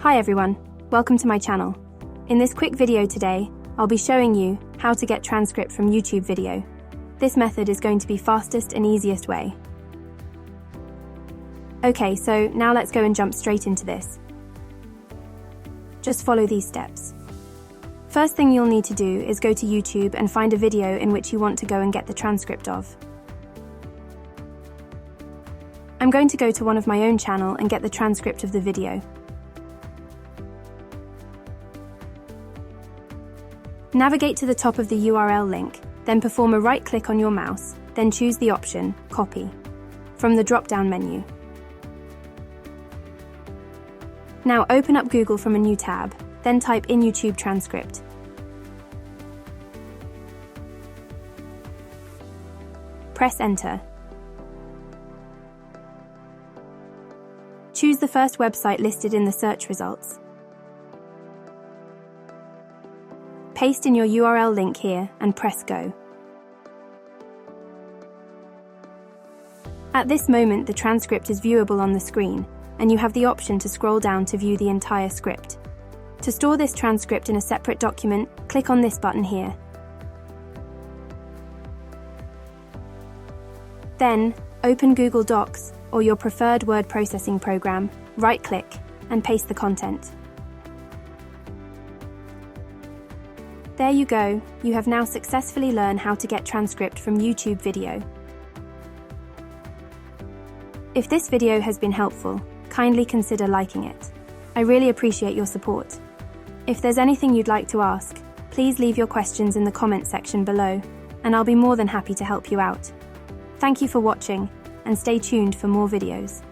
Hi everyone, welcome to my channel. In this quick video today, I'll be showing you how to get transcript from YouTube video. This method is going to be fastest and easiest way. Okay, so now let's go and jump straight into this. Just follow these steps. First thing you'll need to do is go to YouTube and find a video in which you want to go and get the transcript of. I'm going to go to one of my own channel and get the transcript of the video. Navigate to the top of the URL link, then perform a right-click on your mouse, then choose the option, Copy, from the drop-down menu. Now open up Google from a new tab, then type in YouTube transcript. Press Enter. Choose the first website listed in the search results. Paste in your URL link here and press Go. At this moment, the transcript is viewable on the screen, and you have the option to scroll down to view the entire script. To store this transcript in a separate document, click on this button here. Then, open Google Docs or your preferred word processing program, right-click, and paste the content. There you go, you have now successfully learned how to get transcript from YouTube video. If this video has been helpful, kindly consider liking it. I really appreciate your support. If there's anything you'd like to ask, please leave your questions in the comment section below, and I'll be more than happy to help you out. Thank you for watching, and stay tuned for more videos.